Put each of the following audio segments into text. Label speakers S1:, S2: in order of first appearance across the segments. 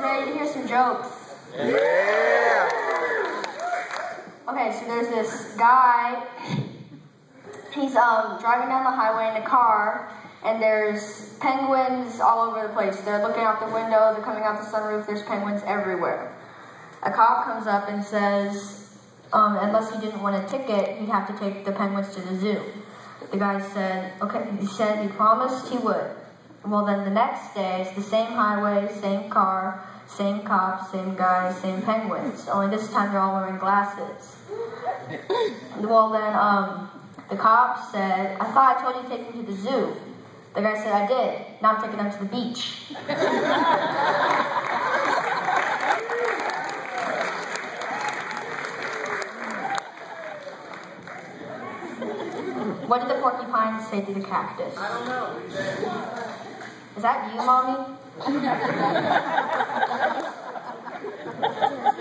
S1: ready to hear some jokes?
S2: Yeah!
S1: Okay, so there's this guy. He's driving down the highway in a car, and there's penguins all over the place. They're looking out the window, they're coming out the sunroof, there's penguins everywhere. A cop comes up and says, unless he didn't want a ticket, he'd have to take the penguins to the zoo. The guy said, okay, he promised he would. Well, then the next day, it's the same highway, same car, same cops, same guy, same penguins. Only this time they're all wearing glasses. Well, then the cop said, I thought I told you to take them to the zoo. The guy said, I did. Now I'm taking them to the beach. What did the porcupine say to the cactus?
S2: I don't know.
S1: Is that you, Mommy?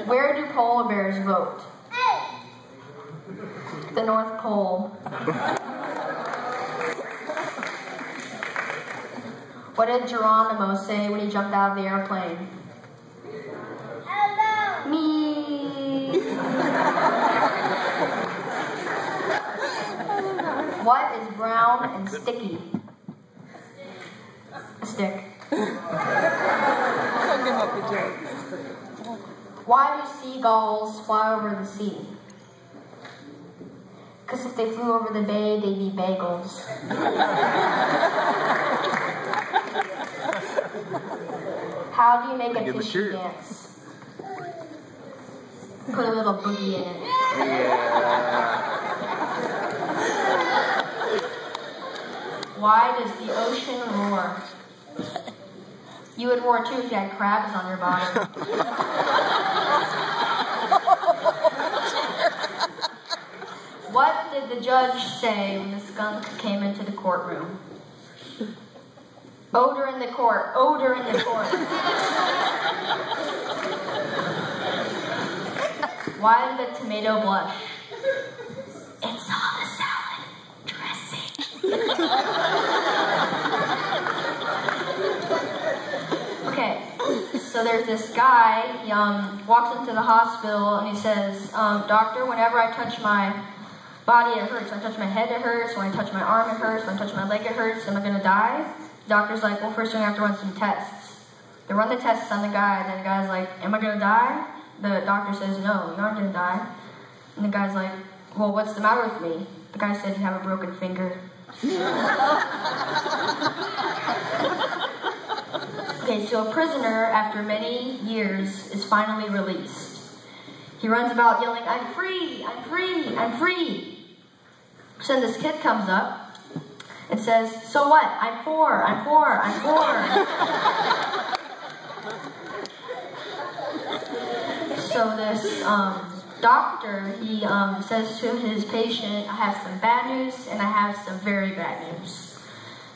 S1: Where do polar bears vote? The North Pole. What did Geronimo say when he jumped out of the airplane? Hello. Me. What is brown and sticky? A stick.
S3: Talking about the jokes.
S1: Why do seagulls fly over the sea? Because if they flew over the bay, they'd be bagels. How do you make a tissue dance? Put a little boogie in it.
S2: Yeah.
S1: Why does the ocean roar? You would roar too if you had crabs on your bottom. What did the judge say when the skunk came into the courtroom? Odor in the court, odor in the court. Why did the tomato blush? It's all the salad dressing. Okay, so there's this guy, he walks into the hospital and he says, doctor, whenever I touch my body it hurts. When I touch my head it hurts. When I touch my arm it hurts. When I touch my leg it hurts. Am I going to die? The doctor's like, well, first we're going to have to run some tests. They run the tests on the guy, and then the guy's like, am I going to die? The doctor says, no, you aren't going to die. And the guy's like, well, what's the matter with me? The guy said, you have a broken finger. Okay, so a prisoner, after many years, is finally released. He runs about yelling, I'm free, I'm free, I'm free. So this kid comes up and says, so what? I'm four, I'm four, I'm four. So this doctor, he says to his patient, I have some bad news and I have some very bad news.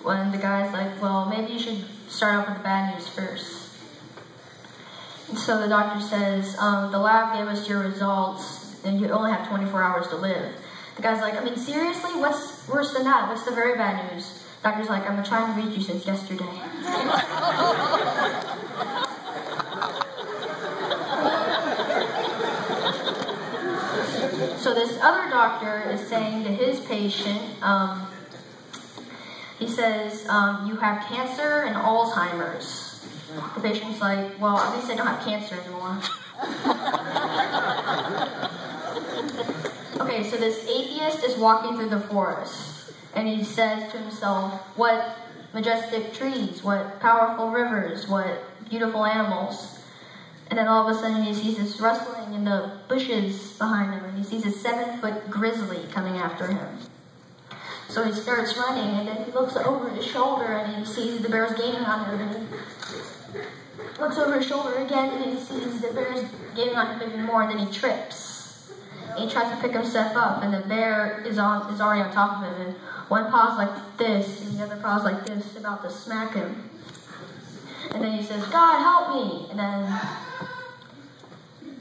S1: When the guy's like, well, maybe you should start off with the bad news first. And so the doctor says, the lab gave us your results and you only have 24 hours to live. The guy's like, I mean, seriously? What's worse than that? What's the very bad news? The doctor's like, I've been trying to reach you since yesterday. So this other doctor is saying to his patient, he says, you have cancer and Alzheimer's. The patient's like, well, at least I don't have cancer anymore. Okay, so this atheist is walking through the forest, and he says to himself, what majestic trees, what powerful rivers, what beautiful animals. And then all of a sudden he sees this rustling in the bushes behind him, and he sees a 7-foot grizzly coming after him. So he starts running, and then he looks over his shoulder, and he sees the bear's gaining on him, and he looks over his shoulder again, and he sees the bear's gaining on him even more, and then he trips. And he tries to pick himself up, and the bear is already on top of him, and one paw's like this, and the other paw's like this, about to smack him. And then he says, God, help me! And then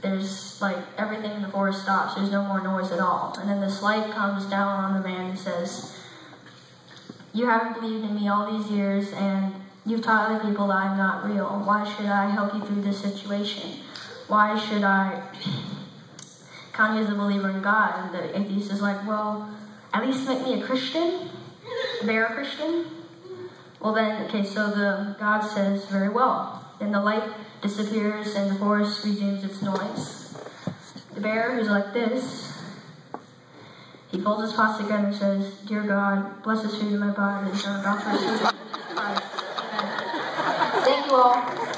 S1: there's, like, everything in the forest stops. There's no more noise at all. And then this light comes down on the man and says, you haven't believed in me all these years, and You've taught other people that I'm not real. Why should I help you through this situation? Why should I count you as a believer in God? And the atheist is like, well, at least make me a Christian. They're a Christian. Well then, okay, so the God says, very well. Then the light disappears and the forest resumes its noise. The bear, who's like this, he folds his paws together and says, Dear God, bless this food in my body, and I'm about to receive it. Thank you all.